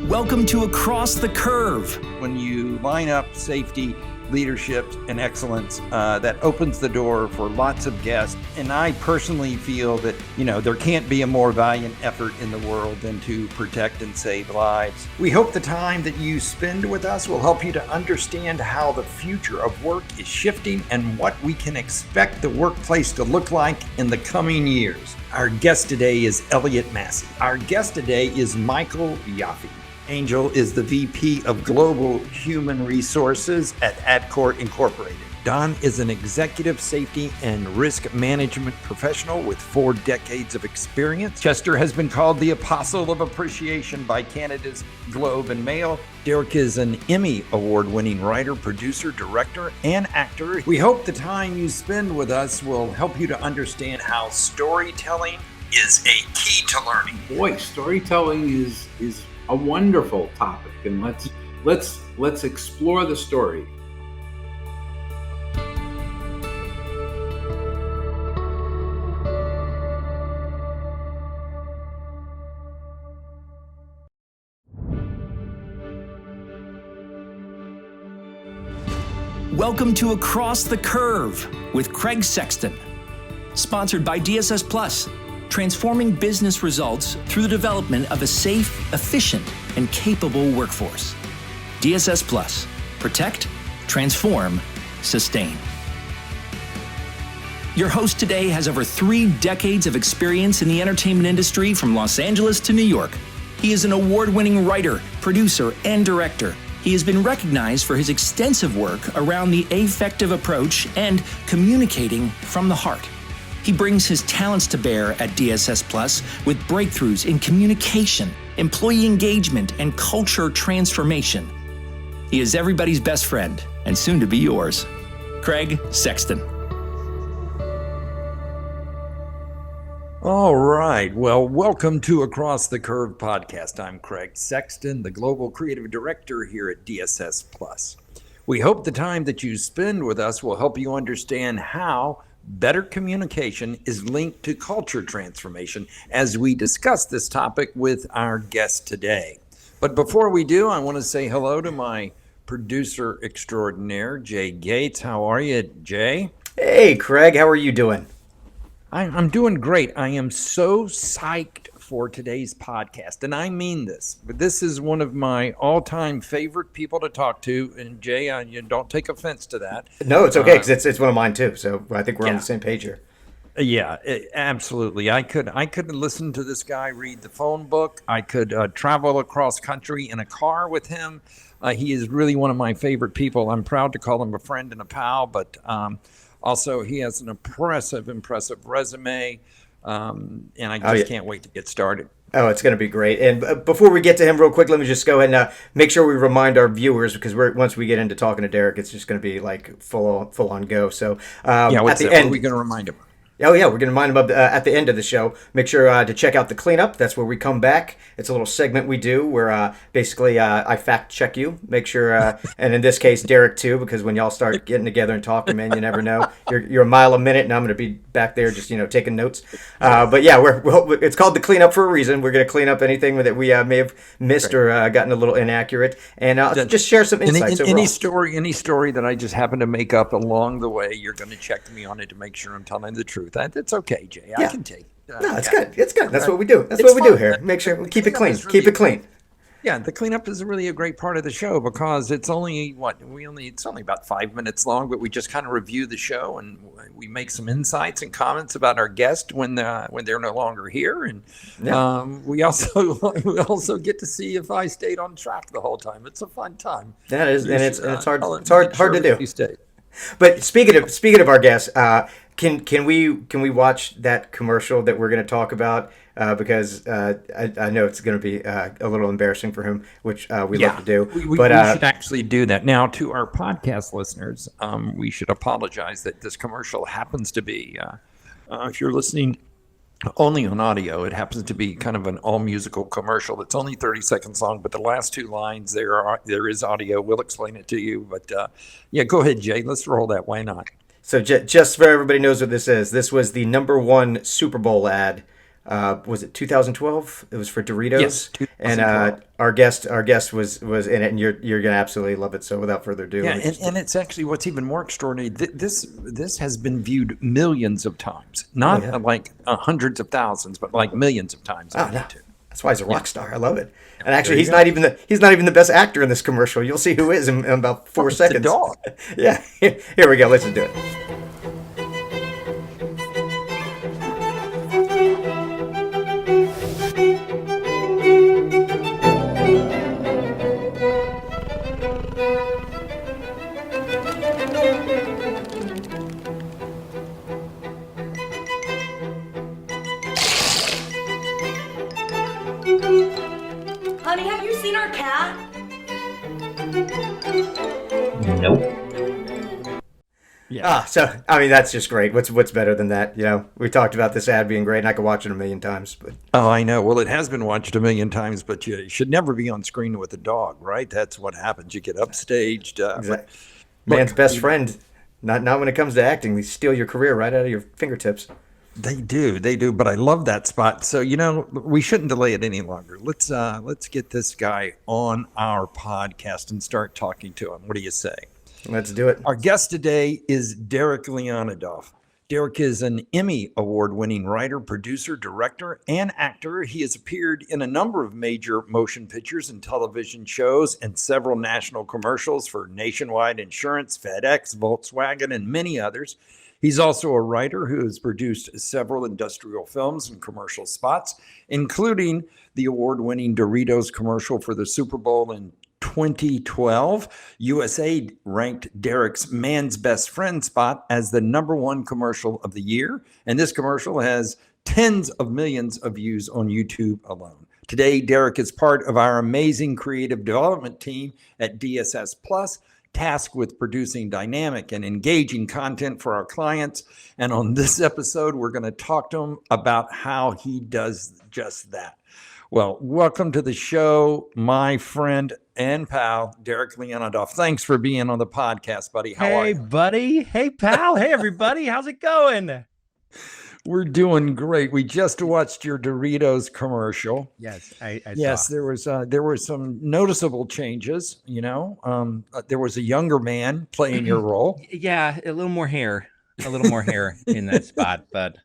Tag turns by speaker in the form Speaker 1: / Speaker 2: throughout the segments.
Speaker 1: Welcome to Across the Curve.
Speaker 2: When you line up safety, leadership, and excellence, that opens the door for lots of guests. And I personally feel that, there can't be a more valiant effort in the world than to protect and save lives. We hope the time that you spend with us will help you to understand how the future of work is shifting and what we can expect the workplace to look like in the coming years. Our guest today is Elliot Massey. Our guest today is Michael Yaffe. Angel is the VP of Global Human Resources at AdCort Incorporated. Don is an executive safety and risk management professional with 4 decades of experience. Chester has been called the Apostle of Appreciation by Canada's Globe and Mail. Derek is an Emmy award-winning writer, producer, director, and actor. We hope the time you spend with us will help you to understand how storytelling is a key to learning.
Speaker 3: Boy, storytelling is a wonderful topic, and let's explore the story.
Speaker 1: Welcome to Across the Curve with Craig Sexton. Sponsored by DSS Plus, transforming business results through the development of a safe, efficient, and capable workforce. DSS Plus, protect, transform, sustain. Your host today has over 3 decades of experience in the entertainment industry from Los Angeles to New York. He is an award-winning writer, producer, and director. He has been recognized for his extensive work around the affective approach and communicating from the heart. He brings his talents to bear at DSS Plus with breakthroughs in communication, employee engagement, and culture transformation. He is everybody's best friend and soon to be yours, Craig Sexton.
Speaker 2: All right. Well, welcome to Across the Curve podcast. I'm Craig Sexton, the Global Creative Director here at DSS Plus. We hope the time that you spend with us will help you understand how better communication is linked to culture transformation as we discuss this topic with our guest today. But before we do, I want to say hello to my producer extraordinaire, Jay Gates. How are you, Jay?
Speaker 4: Hey, Craig. How are you doing?
Speaker 2: I'm doing great. I am so psyched for today's podcast, and I mean this. But this is one of my all-time favorite people to talk to, and Jay, you don't take offense to that.
Speaker 4: No, it's okay because it's one of mine too. So I think we're on the same page here.
Speaker 2: Yeah, absolutely. I could listen to this guy read the phone book. I could travel across country in a car with him. He is really one of my favorite people. I'm proud to call him a friend and a pal, but also he has an impressive resume. And I just can't wait to get started.
Speaker 4: Oh, it's going to be great. And before we get to him real quick, let me just go ahead and make sure we remind our viewers, because once we get into talking to Derek, it's just going to be like full on go. So
Speaker 2: what are we going to remind him?
Speaker 4: Oh, yeah, we're going to remind them at the end of the show. Make sure to check out The Cleanup. That's where we come back. It's a little segment we do where basically I fact check you. Make sure, and in this case, Derek too, because when y'all start getting together and talking, man, you never know. You're a mile a minute, and I'm going to be back there just, taking notes. But yeah, it's called The Cleanup for a reason. We're going to clean up anything that we may have missed or gotten a little inaccurate, and just share some insights overall.
Speaker 2: Any story that I just happen to make up along the way, you're going to check me on it to make sure I'm telling the truth. That's okay, Jay. I can take.
Speaker 4: No, it's good. It's good. That's what we do. That's what we do here. Make sure we keep it clean. Keep it clean.
Speaker 2: Yeah, the cleanup is really a great part of the show because it's only about 5 minutes long, but we just kind of review the show and we make some insights and comments about our guest when they're no longer here, and we also get to see if I stayed on track the whole time. It's a fun time.
Speaker 4: That is, and it's hard to do.
Speaker 2: You stayed.
Speaker 4: But speaking of our guests, can we watch that commercial that we're going to talk about? Because I know it's going to be a little embarrassing for him, which we love to do.
Speaker 2: We should actually do that. Now, to our podcast listeners, we should apologize that this commercial happens to be, if you're listening only on audio, it happens to be kind of an all-musical commercial. It's only 30 seconds long, but the last 2 lines, there is audio. We'll explain it to you. But go ahead, Jay. Let's roll that. Why not?
Speaker 4: So just so everybody knows what this is, this was the #1 Super Bowl ad Was it 2012? It was for Doritos.
Speaker 2: Yes,
Speaker 4: And
Speaker 2: 2012.
Speaker 4: our guest was in it, and you're gonna absolutely love it. So without further ado,
Speaker 2: Yeah,
Speaker 4: let me just-
Speaker 2: and it's actually what's even more extraordinary. This has been viewed millions of times, not
Speaker 4: yeah.
Speaker 2: like hundreds of thousands, but like millions of times on
Speaker 4: no.
Speaker 2: YouTube.
Speaker 4: That's why he's a rock star. I love it. And actually,
Speaker 2: you
Speaker 4: he's
Speaker 2: go.
Speaker 4: not even the best actor in this commercial. You'll see who is in about 4
Speaker 2: It's the
Speaker 4: seconds.
Speaker 2: dog.
Speaker 4: Yeah. Here we go. Listen to it.
Speaker 5: Honey, have you seen our cat?
Speaker 4: So I mean, that's just great. What's better than that? You know, we talked about this ad being great, and I could watch it a million times. But
Speaker 2: Oh, I know. Well, it has been watched a million times, but you should never be on screen with a dog, right? That's what happens. You get upstaged.
Speaker 4: man's best friend, not when it comes to acting, they steal your career right out of your fingertips.
Speaker 2: They do. But I love that spot. So we shouldn't delay it any longer. Let's get this guy on our podcast and start talking to him. What do you say?
Speaker 4: Let's do it.
Speaker 2: Our guest today is Derek Leonidoff. Derek is an Emmy award-winning writer, producer, director, and actor. He has appeared in a number of major motion pictures and television shows and several national commercials for Nationwide Insurance, FedEx, Volkswagen, and many others. He's also a writer who has produced several industrial films and commercial spots, including the award-winning Doritos commercial for the Super Bowl in 2012. USA ranked Derek's Man's Best Friend spot as the #1 commercial of the year. And this commercial has tens of millions of views on YouTube alone. Today, Derek is part of our amazing creative development team at DSS Plus, tasked with producing dynamic and engaging content for our clients. And on this episode, we're going to talk to him about how he does just that. Well, welcome to the show, my friend and pal, Derek Leonidoff. Thanks for being on the podcast, buddy. How are
Speaker 6: Hey,
Speaker 2: you?
Speaker 6: buddy. Hey, pal. Hey, everybody. How's it going?
Speaker 2: We're doing great. We just watched your Doritos commercial.
Speaker 6: Yes, I
Speaker 2: Yes,
Speaker 6: saw.
Speaker 2: there were some noticeable changes. There was a younger man playing your role.
Speaker 6: Yeah, a little more hair in that spot. But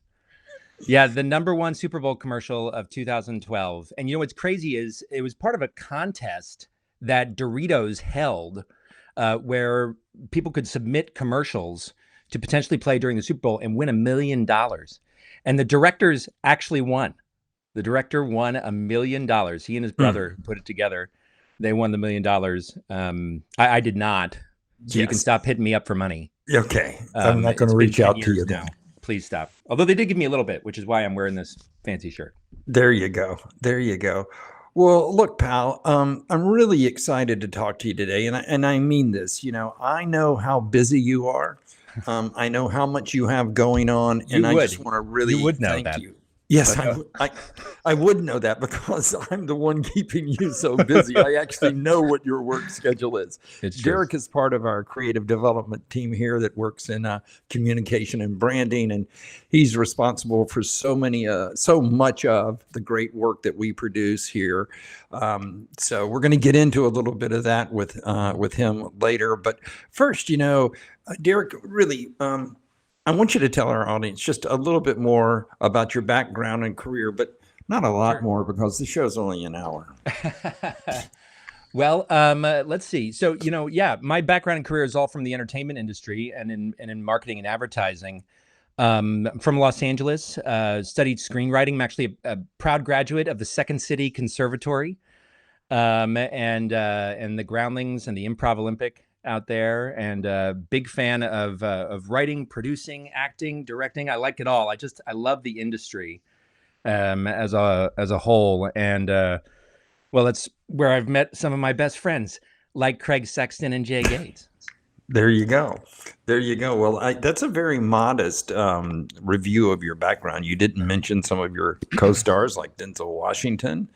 Speaker 6: yeah, the #1 Super Bowl commercial of 2012. And what's crazy is it was part of a contest that Doritos held where people could submit commercials to potentially play during the Super Bowl and win $1 million. And the directors actually won. The director won $1 million. He and his brother put it together. They won the $1 million. I did not. So you can
Speaker 2: Yes.
Speaker 6: stop hitting me up for money.
Speaker 2: Okay. I'm not going
Speaker 6: It's
Speaker 2: to
Speaker 6: been
Speaker 2: reach
Speaker 6: 10
Speaker 2: out to
Speaker 6: years
Speaker 2: you
Speaker 6: now.
Speaker 2: now.
Speaker 6: Please stop. Although they did give me a little bit, which is why I'm wearing this fancy shirt.
Speaker 2: There you go. There you go. Well, look, pal, I'm really excited to talk to you today. And I mean this, I know how busy you are. I know how much you have going on. And I
Speaker 6: would.
Speaker 2: just want to really
Speaker 6: You would know
Speaker 2: thank
Speaker 6: that.
Speaker 2: you. Yes,
Speaker 6: But,
Speaker 2: I would know that because I'm the one keeping you so busy. I actually know what your work schedule is.
Speaker 6: It's true.
Speaker 2: Derek is part of our creative development team here that works in communication and branding, and he's responsible for so much of the great work that we produce here. So we're going to get into a little bit of that with him later. But first, Derek, really, I want you to tell our audience just a little bit more about your background and career, but not a lot more because the show's only an hour.
Speaker 6: Well, let's see. So, my background and career is all from the entertainment industry and in marketing and advertising. From Los Angeles, studied screenwriting. I'm actually a proud graduate of the Second City Conservatory, and the Groundlings and the Improv Olympic out there, and big fan of writing, producing, acting, directing. I like it all. I love the industry as a whole, and well, that's where I've met some of my best friends, like Craig Sexton and Jay Gates.
Speaker 2: There you go. Well, that's a very modest review of your background. You didn't mention some of your co-stars like Denzel Washington,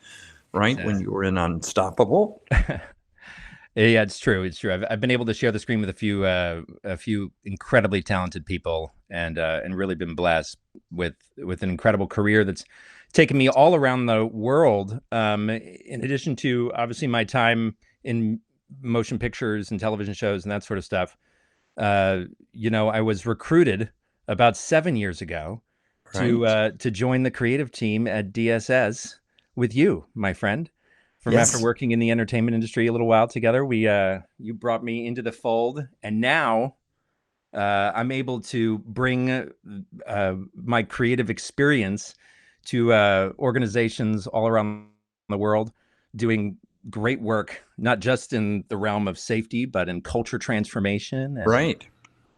Speaker 2: right? When you were in Unstoppable.
Speaker 6: Yeah, it's true. I've been able to share the screen with a few incredibly talented people, and really been blessed with an incredible career that's taken me all around the world. In addition to obviously my time in motion pictures and television shows and that sort of stuff, I was recruited about 7 years ago to join the creative team at DSS with you, my friend. From after working in the entertainment industry a little while together, you brought me into the fold, and now I'm able to bring my creative experience to organizations all around the world, doing great work, not just in the realm of safety, but in culture transformation.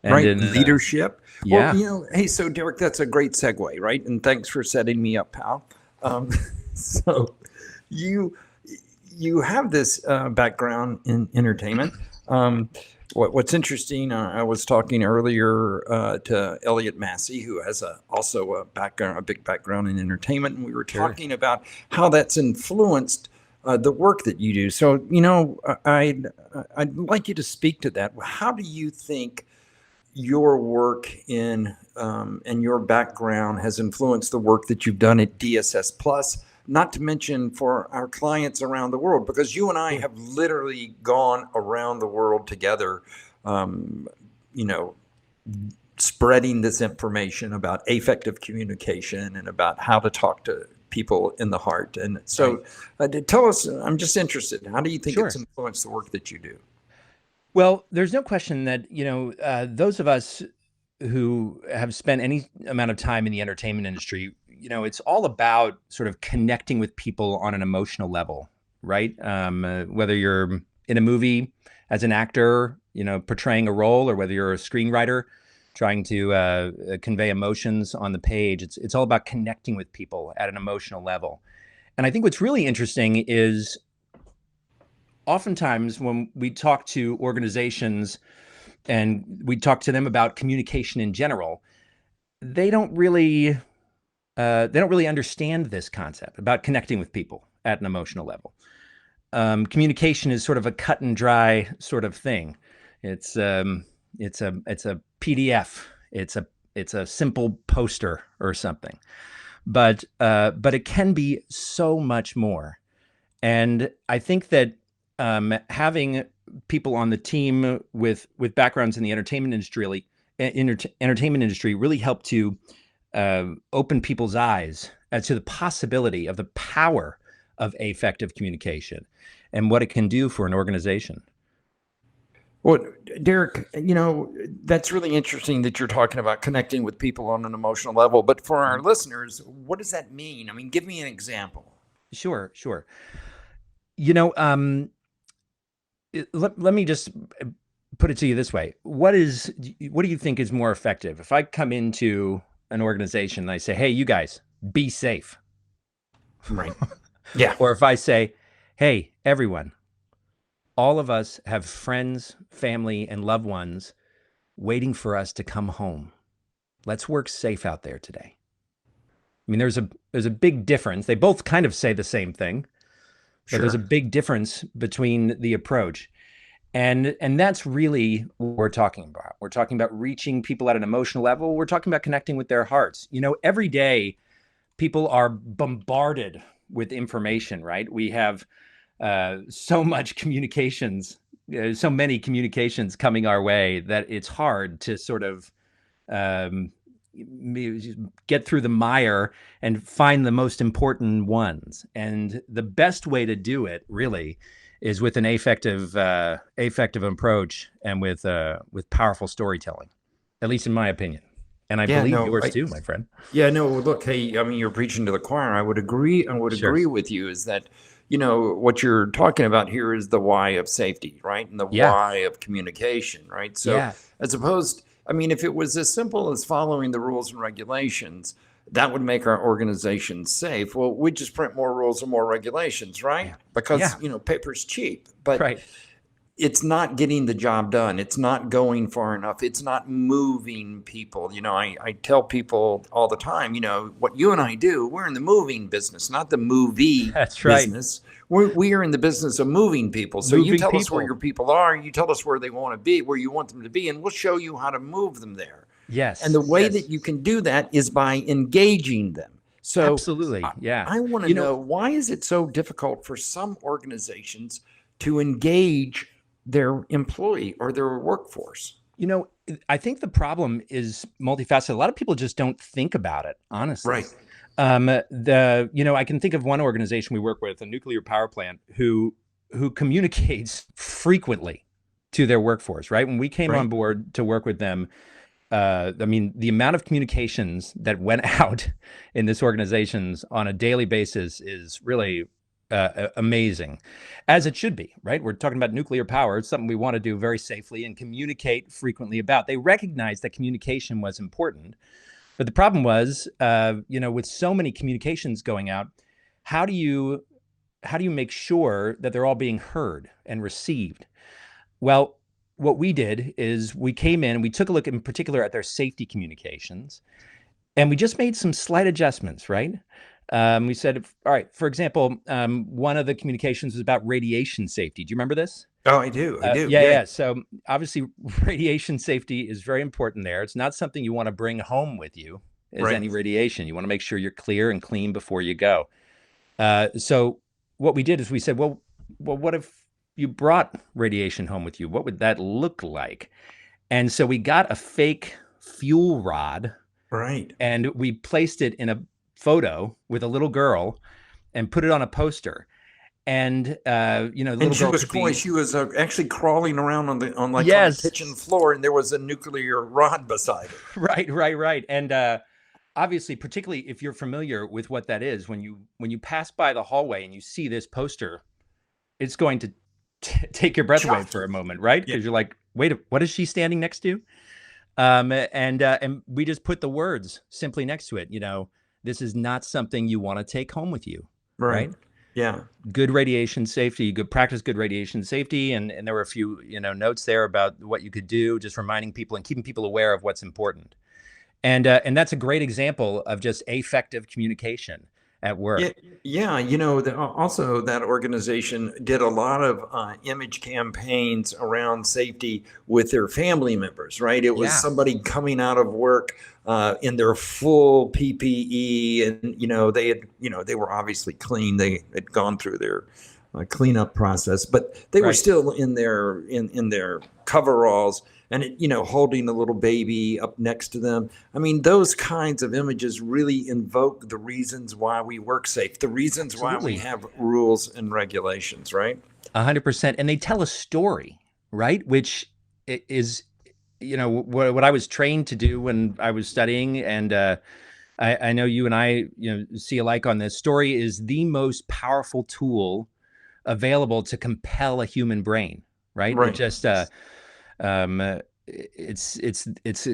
Speaker 6: And in
Speaker 2: leadership.
Speaker 6: Yeah.
Speaker 2: Well, hey, so Derek, that's a great segue, right? And thanks for setting me up, pal. So you have this background in entertainment. What's interesting, I was talking earlier to Elliot Massey, who has also a big background in entertainment, and we were talking about how that's influenced the work that you do. So, I'd like you to speak to that. How do you think your work and your background has influenced the work that you've done at DSS Plus, not to mention for our clients around the world? Because you and I have literally gone around the world together, spreading this information about affective communication and about how to talk to people in the heart. And so tell us, I'm just interested, how do you think it's influenced the work that you do?
Speaker 6: Well, there's no question that, those of us who have spent any amount of time in the entertainment industry, it's all about sort of connecting with people on an emotional level, right? Whether you're in a movie as an actor, portraying a role, or whether you're a screenwriter trying to convey emotions on the page, it's all about connecting with people at an emotional level. And I think what's really interesting is oftentimes when we talk to organizations and we talk to them about communication in general, they don't really understand this concept about connecting with people at an emotional level. Communication is sort of a cut and dry sort of thing. It's a PDF. It's a simple poster or something, but it can be so much more. And I think that having people on the team with backgrounds in the entertainment industry really help to open people's eyes as to the possibility of the power of affective communication and what it can do for an organization.
Speaker 2: Well, Derek, that's really interesting that you're talking about connecting with people on an emotional level. But for our listeners, what does that mean? I mean, give me an example.
Speaker 6: Sure. Let me just put it to you this way. What do you think is more effective? If I come into an organization and I say, hey, you guys, be safe.
Speaker 2: Right. Yeah.
Speaker 6: Or if I say, hey, everyone, all of us have friends, family, and loved ones waiting for us to come home. Let's work safe out there today. I mean, there's a big difference. They both kind of say the same thing, but there's a big difference between the approach. And that's really what we're talking about. We're talking about reaching people at an emotional level. We're talking about connecting with their hearts. Every day people are bombarded with information, right? We have so much communications, so many communications coming our way that it's hard to sort of get through the mire and find the most important ones. And the best way to do it really is with an affective approach and with powerful storytelling, at least in my opinion. And I believe yours too, my friend.
Speaker 2: Yeah, no, look, hey, I mean, you're preaching to the choir. I would agree. Agree with you is that, what you're talking about here is the why of safety, right? And the why of communication, right? So as opposed, I mean, if it was as simple as following the rules and regulations, that would make our organization safe. Well, we just print more rules and more regulations, right? Yeah. Because, paper's cheap. But it's not getting the job done. It's not going far enough. It's not moving people. I tell people all the time, what you and I do, we're in the moving business, not the movie business. We are in the business of moving people. So you tell us where your people are. You tell us where they want to be, where you want them to be, and we'll show you how to move them there.
Speaker 6: Yes.
Speaker 2: And the way that you can do that is by engaging them. So
Speaker 6: Absolutely. Yeah.
Speaker 2: I want to
Speaker 6: You know,
Speaker 2: know, why is it so difficult for some organizations to engage their employee or their workforce?
Speaker 6: I think the problem is multifaceted. A lot of people just don't think about it, honestly.
Speaker 2: Right.
Speaker 6: I can think of one organization we work with, a nuclear power plant, who communicates frequently to their workforce, right? When we came on
Speaker 2: Right.
Speaker 6: board to work with them, the amount of communications that went out in this organizations on a daily basis is really amazing, as it should be, right? We're talking about nuclear power. It's something we want to do very safely and communicate frequently about. They recognized that communication was important, but the problem was, with so many communications going out, how do you make sure that they're all being heard and received? Well, what we did is we came in and we took a look in particular at their safety communications, and we just made some slight adjustments, right? We said, all right, for example, one of the communications was about radiation safety. Do you remember this?
Speaker 2: Oh, I do. I do.
Speaker 6: Yeah. So obviously, radiation safety is very important there. It's not something you want to bring home with you as
Speaker 2: Right.
Speaker 6: any radiation. You want to make sure you're clear and clean before you go. So what we did is we said, well, what if you brought radiation home with you? What would that look like? And so we got a fake fuel rod
Speaker 2: Right.
Speaker 6: and we placed it in a photo with a little girl and put it on a poster. And the little
Speaker 2: And she
Speaker 6: girl
Speaker 2: was
Speaker 6: could be-
Speaker 2: coy. She was actually crawling around on the
Speaker 6: Yes.
Speaker 2: kitchen floor, and there was a nuclear rod beside her.
Speaker 6: Right. And obviously, particularly if you're familiar with what that is, when you pass by the hallway and you see this poster, it's going to take your breath away for a moment, right? Because you're like, wait, what is she standing next to? And we just put the words simply next to it. This is not something you want to take home with you, right?
Speaker 2: Yeah.
Speaker 6: Good radiation safety, good radiation safety. And there were a few, notes there about what you could do, just reminding people and keeping people aware of what's important. And that's a great example of just effective communication at work.
Speaker 2: Yeah. Also that organization did a lot of image campaigns around safety with their family members, right? It was
Speaker 6: Yeah.
Speaker 2: somebody coming out of work in their full PPE, and they were obviously clean. They had gone through their cleanup process, but they were
Speaker 6: Right.
Speaker 2: still in their coveralls, and holding a little baby up next to them. I mean, those kinds of images really invoke the reasons why we work safe, the reasons why we
Speaker 6: Absolutely.
Speaker 2: have rules and regulations, right?
Speaker 6: 100%. And they tell a story, right? Which is, what I was trained to do when I was studying. And I know you and I, see alike on this. Story is the most powerful tool available to compel a human brain, right?
Speaker 2: Right.
Speaker 6: It just,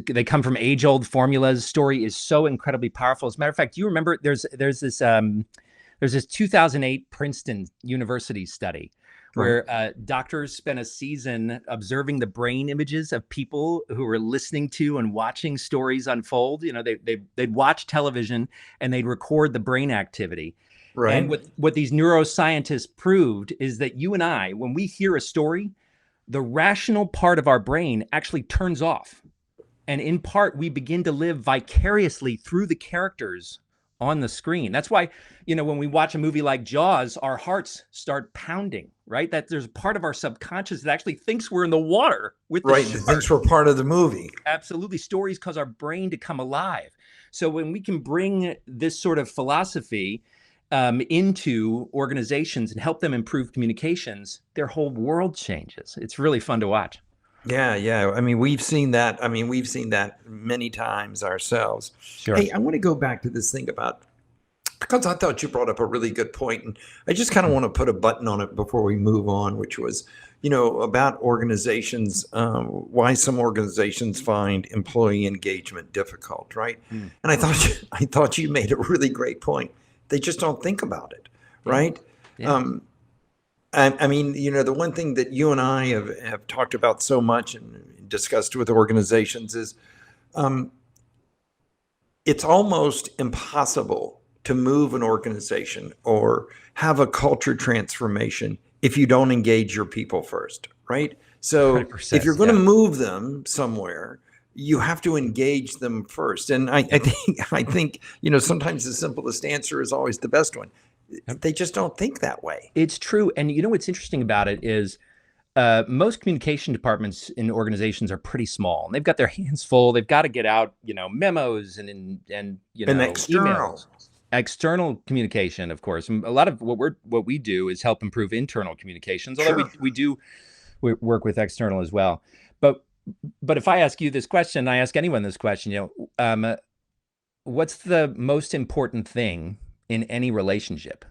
Speaker 6: they come from age-old formulas. Story is so incredibly powerful. As a matter of fact, do you remember there's this 2008 Princeton University study where doctors spent a season observing the brain images of people who were listening to and watching stories unfold. They'd watch television and they'd record the brain activity.
Speaker 2: Right.
Speaker 6: And what these neuroscientists proved is that you and I, when we hear a story, the rational part of our brain actually turns off. And in part, we begin to live vicariously through the characters on the screen. That's why, when we watch a movie like Jaws, our hearts start pounding, right? That there's a part of our subconscious that actually thinks we're in the water with the
Speaker 2: Right.
Speaker 6: shark.
Speaker 2: Thanks for part of the movie.
Speaker 6: Absolutely. Stories cause our brain to come alive. So when we can bring this sort of philosophy into organizations and help them improve communications, their whole world changes. It's really fun to watch.
Speaker 2: Yeah. I mean, we've seen that. Many times ourselves.
Speaker 6: Sure.
Speaker 2: Hey, I want to go back to this thing because I thought you brought up a really good point, and I just kind of want to put a button on it before we move on, which was, about organizations, why some organizations find employee engagement difficult, right?
Speaker 6: Mm.
Speaker 2: And I thought you made a really great point. They just don't think about it, right?
Speaker 6: Yeah.
Speaker 2: I mean, the one thing that you and I have talked about so much and discussed with organizations is it's almost impossible to move an organization or have a culture transformation if you don't engage your people first, right? So
Speaker 6: 100%,
Speaker 2: if you're going to
Speaker 6: yeah.
Speaker 2: move them somewhere, you have to engage them first. And I think, sometimes the simplest answer is always the best one. They just don't think that way.
Speaker 6: It's true. And you know what's interesting about it is most communication departments in organizations are pretty small. They've got their hands full. They've got to get out, memos and
Speaker 2: external.
Speaker 6: emails. External communication, of course. And a lot of what we do is help improve internal communications, although we work with external as well. But if I ask you this question, I ask anyone this question, what's the most important thing in any relationship?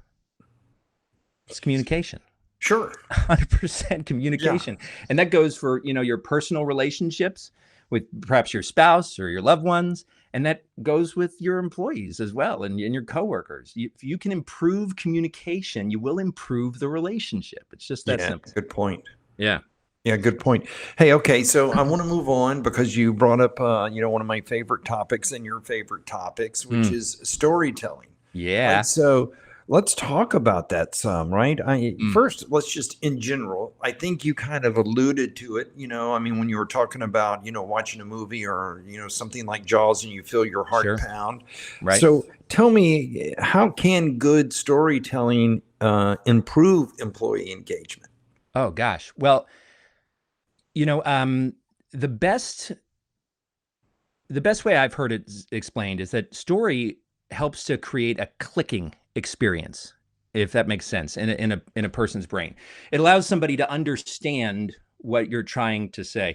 Speaker 6: It's communication.
Speaker 2: Sure.
Speaker 6: 100% communication. Yeah. And that goes for, your personal relationships with perhaps your spouse or your loved ones. And that goes with your employees as well and your coworkers. If you can improve communication, you will improve the relationship. It's just that simple.
Speaker 2: Good point.
Speaker 6: Yeah.
Speaker 2: Yeah, good point. Hey, okay, so I want to move on because you brought up, one of my favorite topics and your favorite topics, which is storytelling.
Speaker 6: Yeah.
Speaker 2: Right? So let's talk about that some, right? First, let's just in general, I think you kind of alluded to it, when you were talking about, watching a movie or, something like Jaws and you feel your heart pound.
Speaker 6: Right.
Speaker 2: So tell me, how can good storytelling improve employee engagement?
Speaker 6: Oh, gosh. Well, the best way I've heard it explained is that story helps to create a clicking experience, if that makes sense, in a person's brain. It allows somebody to understand what you're trying to say.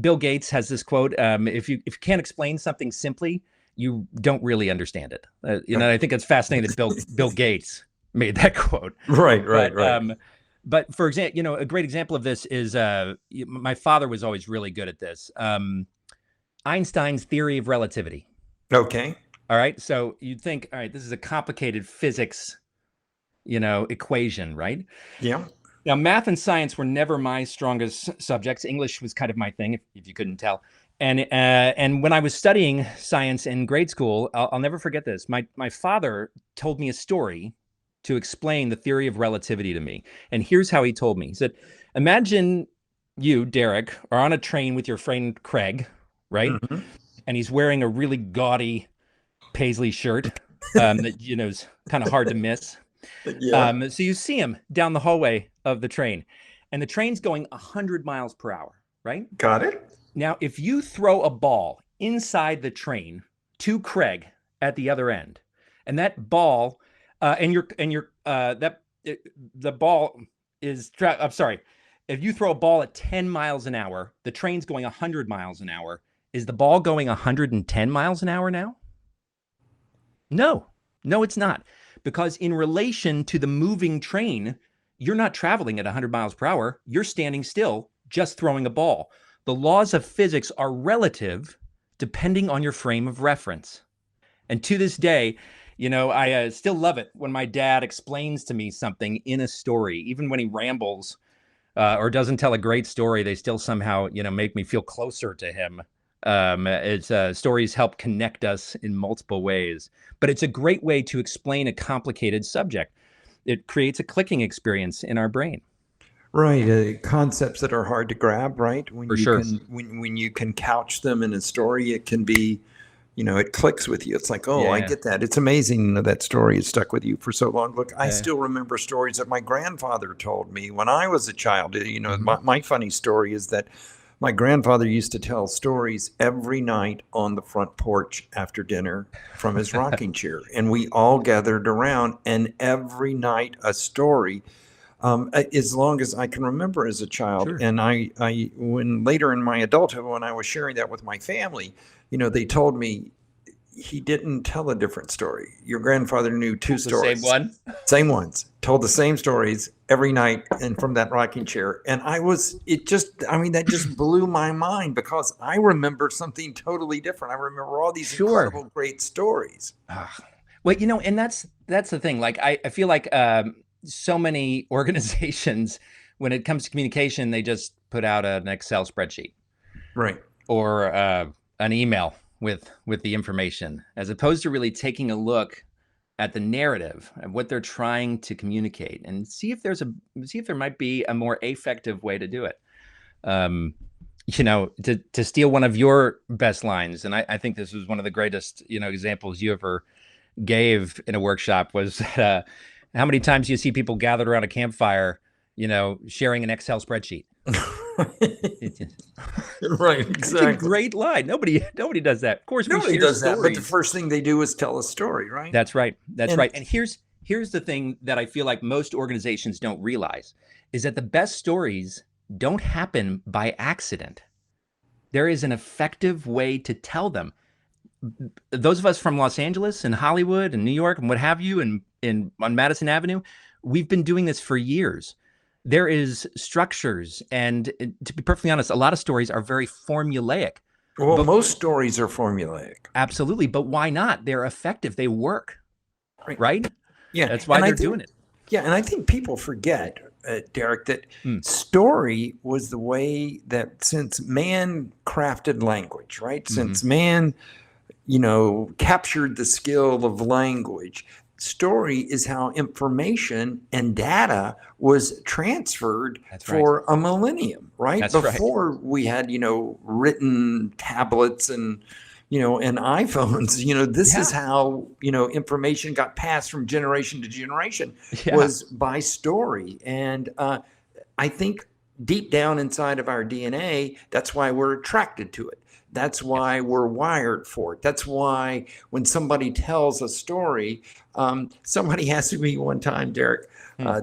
Speaker 6: Bill Gates has this quote: "If you can't explain something simply, you don't really understand it." I think it's fascinating that Bill Gates made that quote.
Speaker 2: Right.
Speaker 6: But for example, a great example of this is my father was always really good at this. Einstein's theory of relativity.
Speaker 2: Okay.
Speaker 6: All right. So you'd think, all right, this is a complicated physics, equation, right?
Speaker 2: Yeah.
Speaker 6: Now, math and science were never my strongest subjects. English was kind of my thing, if you couldn't tell. And when I was studying science in grade school, I'll never forget this. My father told me a story to explain the theory of relativity to me. And here's how he told me. He said, imagine you, Derek, are on a train with your friend Craig, right? Mm-hmm. And he's wearing a really gaudy paisley shirt that, is kind of hard to miss. Yeah. So you see him down the hallway of the train, and the train's going 100 miles per hour, right?
Speaker 2: Got it.
Speaker 6: Now, if you throw a ball inside the train to Craig at the other end, and that ball... the ball is I'm sorry. If you throw a ball at 10 miles an hour, the train's going 100 miles an hour. Is the ball going 110 miles an hour now? No, it's not. Because in relation to the moving train, you're not traveling at 100 miles per hour. You're standing still, just throwing a ball. The laws of physics are relative depending on your frame of reference. And to this day, I still love it when my dad explains to me something in a story, even when he rambles or doesn't tell a great story. They still somehow, make me feel closer to him. Stories help connect us in multiple ways, but it's a great way to explain a complicated subject. It creates a clicking experience in our brain.
Speaker 2: Right. Concepts that are hard to grab, right?
Speaker 6: For sure.
Speaker 2: When you can couch them in a story, it can be, it clicks with you. It's like, oh, yeah. I get that. It's amazing that story has stuck with you for so long. Look, I still remember stories that my grandfather told me when I was a child. My funny story is that my grandfather used to tell stories every night on the front porch after dinner from his rocking chair. And we all gathered around, and every night a story, as long as I can remember as a child. Sure. And when later in my adulthood, when I was sharing that with my family, they told me he didn't tell a different story. Your grandfather knew two stories.
Speaker 6: Same one?
Speaker 2: Same ones. Told the same stories every night and from that rocking chair. And that just blew my mind because I remember something totally different. I remember all these incredible, great stories.
Speaker 6: Well, and that's the thing. Like, I feel like so many organizations, when it comes to communication, they just put out an Excel spreadsheet.
Speaker 2: Right.
Speaker 6: Or an email with the information, as opposed to really taking a look at the narrative and what they're trying to communicate and see if there might be a more effective way to do it. to steal one of your best lines, and I think this was one of the greatest, examples you ever gave in a workshop was how many times you see people gathered around a campfire, sharing an Excel spreadsheet.
Speaker 2: Right,
Speaker 6: It's
Speaker 2: exactly.
Speaker 6: a great line. Nobody does that. Of course,
Speaker 2: Nobody
Speaker 6: we share
Speaker 2: does that, but the
Speaker 6: stories.
Speaker 2: first thing they do is tell a story, right?
Speaker 6: That's right. That's
Speaker 2: And-
Speaker 6: right. And here's the thing that I feel like most organizations don't realize is that the best stories don't happen by accident. There is an effective way to tell them. Those of us from Los Angeles and Hollywood and New York and what have you, and on Madison Avenue, we've been doing this for years. There is structures, and to be perfectly honest, a lot of stories are very formulaic.
Speaker 2: Well,
Speaker 6: But-
Speaker 2: most stories are formulaic.
Speaker 6: Absolutely, but why not? They're effective. They work,
Speaker 2: Right.
Speaker 6: right?
Speaker 2: Yeah,
Speaker 6: That's why
Speaker 2: and I
Speaker 6: they're
Speaker 2: think-
Speaker 6: doing it.
Speaker 2: Yeah, and I think people forget, Derek, that
Speaker 6: Hmm.
Speaker 2: story was the way that since man crafted language, right?
Speaker 6: Mm-hmm.
Speaker 2: Since man, captured the skill of language, story is how information and data was transferred
Speaker 6: That's right.
Speaker 2: for a millennium, right?
Speaker 6: That's right.
Speaker 2: Before we had, written tablets and iPhones, this is
Speaker 6: Yeah.
Speaker 2: how, information got passed from generation to generation
Speaker 6: Yeah.
Speaker 2: was by story. And I think deep down inside of our DNA, that's why we're attracted to it. That's why we're wired for it. That's why when somebody tells a story, somebody asked me one time, Derek,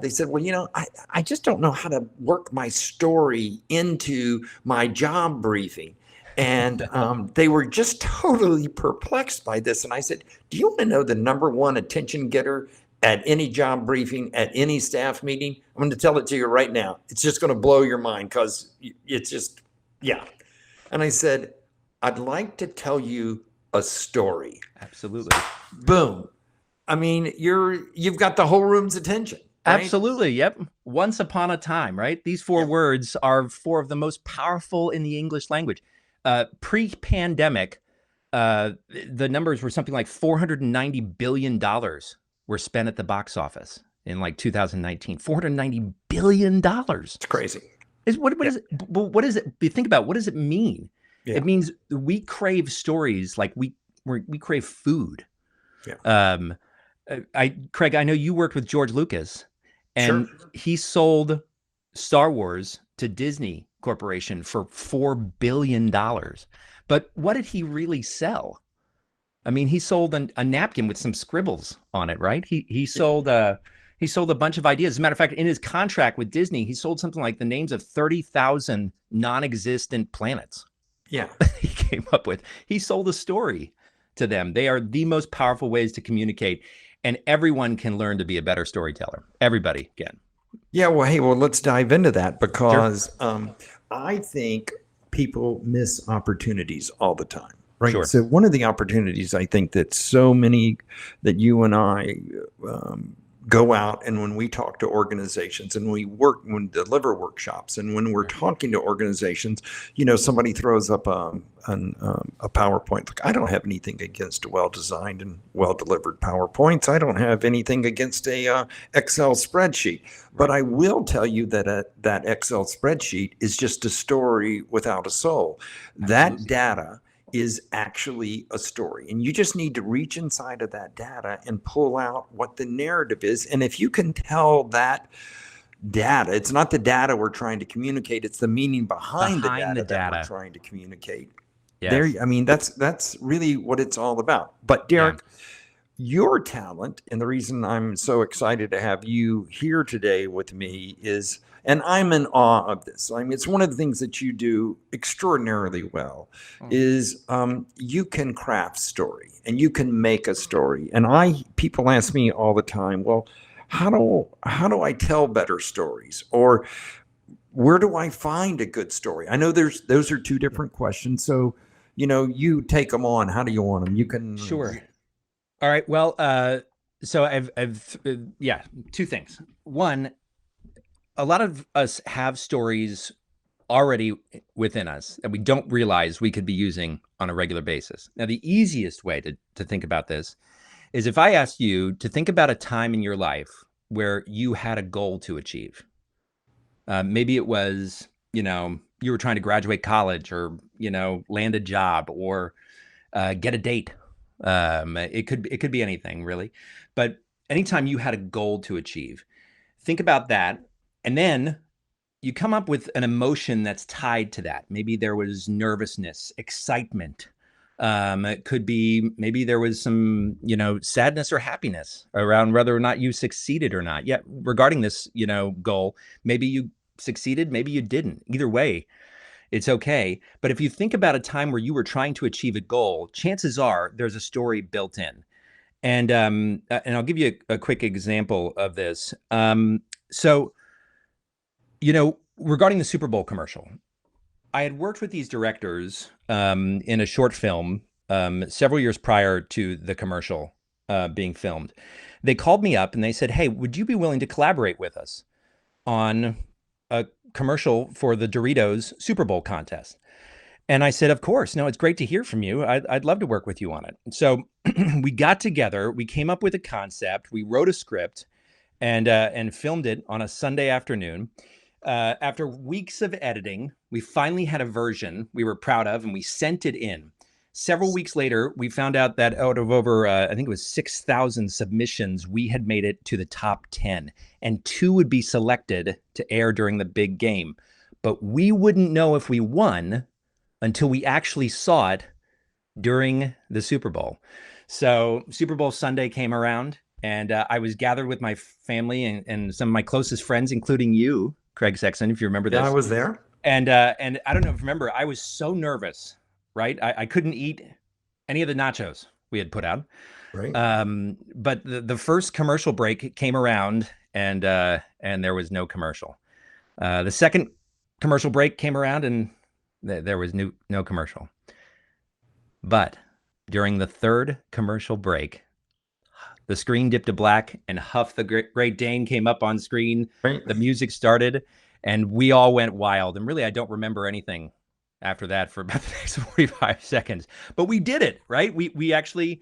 Speaker 2: they said, well, I just don't know how to work my story into my job briefing. And they were just totally perplexed by this. And I said, do you want to know the number one attention getter at any job briefing, at any staff meeting? I'm going to tell it to you right now. It's just going to blow your mind because it's just, yeah. And I said, I'd like to tell you a story.
Speaker 6: Absolutely.
Speaker 2: Boom. I mean, you've got the whole room's attention. Right?
Speaker 6: Absolutely. Yep. Once upon a time, right? These four words are four of the most powerful in the English language. Pre-pandemic, the numbers were something like $490 billion were spent at the box office in like 2019. $490 billion.
Speaker 2: It's crazy.
Speaker 6: What is it? What is it? You think about, what does it mean?
Speaker 2: Yeah.
Speaker 6: It means we crave stories like we crave food.
Speaker 2: Yeah.
Speaker 6: Craig, I know you worked with George Lucas, and
Speaker 2: Sure.
Speaker 6: he sold Star Wars to Disney Corporation for $4 billion. But what did he really sell? I mean, he sold a napkin with some scribbles on it, right? He sold a bunch of ideas. As a matter of fact, in his contract with Disney, he sold something like the names of 30,000 non-existent planets.
Speaker 2: Yeah.
Speaker 6: He came up with. He sold a story to them. They are the most powerful ways to communicate, and everyone can learn to be a better storyteller. Everybody can.
Speaker 2: Yeah. Well, let's dive into that because I think people miss opportunities all the time. Right.
Speaker 6: Sure.
Speaker 2: So one of the opportunities I think that so many that you and I go out and when we talk to organizations and when we deliver workshops and when we're talking to organizations, somebody throws up a PowerPoint. Look, I don't have anything against well-designed and well-delivered PowerPoints. I don't have anything against a Excel spreadsheet, but I will tell you that that Excel spreadsheet is just a story without a soul. That data is actually a story. And you just need to reach inside of that data and pull out what the narrative is. And if you can tell that data, it's not the data we're trying to communicate, it's the meaning behind the data that we're trying to communicate.
Speaker 6: Yes.
Speaker 2: That's really what it's all about. But Derek, your talent, and the reason I'm so excited to have you here today with me is, and I'm in awe of this. I mean, it's one of the things that you do extraordinarily well is you can craft story and you can make a story. And people ask me all the time, well, how do I tell better stories? Or where do I find a good story? I know those are two different questions. So, you take them on. How do you want them? You can.
Speaker 6: Sure. All right. Well, so I've two things. One, a lot of us have stories already within us that we don't realize we could be using on a regular basis. Now, the easiest way to think about this is if I asked you to think about a time in your life where you had a goal to achieve. Maybe it was, you were trying to graduate college, or land a job, or get a date. It could be anything, really. But anytime you had a goal to achieve, think about that, and then you come up with an emotion that's tied to that. Maybe there was nervousness, excitement. It could be, maybe there was some, sadness or happiness around whether or not you succeeded or not. Yeah, regarding this, goal, maybe you succeeded, maybe you didn't. Either way, it's okay. But if you think about a time where you were trying to achieve a goal, chances are there's a story built in. And I'll give you a quick example of this. So, regarding the Super Bowl commercial, I had worked with these directors in a short film several years prior to the commercial being filmed. They called me up and they said, "Hey, would you be willing to collaborate with us on a commercial for the Doritos Super Bowl contest?" And I said, "Of course. No, it's great to hear from you. I'd love to work with you on it." So we got together, we came up with a concept, we wrote a script, and filmed it on a Sunday afternoon. After weeks of editing, we finally had a version we were proud of, and we sent it in. Several weeks later, we found out that out of over, I think it was 6,000 submissions, we had made it to the top 10, and 2 would be selected to air during the big game. But we wouldn't know if we won until we actually saw it during the Super Bowl. So Super Bowl Sunday came around, and I was gathered with my family and some of my closest friends, including you, Craig Sexton, if you remember this.
Speaker 2: Yeah, I was there.
Speaker 6: And I don't know if you remember, I was so nervous, right? I couldn't eat any of the nachos we had put out.
Speaker 2: Right.
Speaker 6: But the first commercial break came around, and there was no commercial. The second commercial break came around, and there was no commercial. But during the third commercial break, the screen dipped to black, and Huff the Great Dane came up on screen.
Speaker 2: Right.
Speaker 6: The music started, and we all went wild. And really, I don't remember anything after that for about the next 45 seconds. But we did it, right? We actually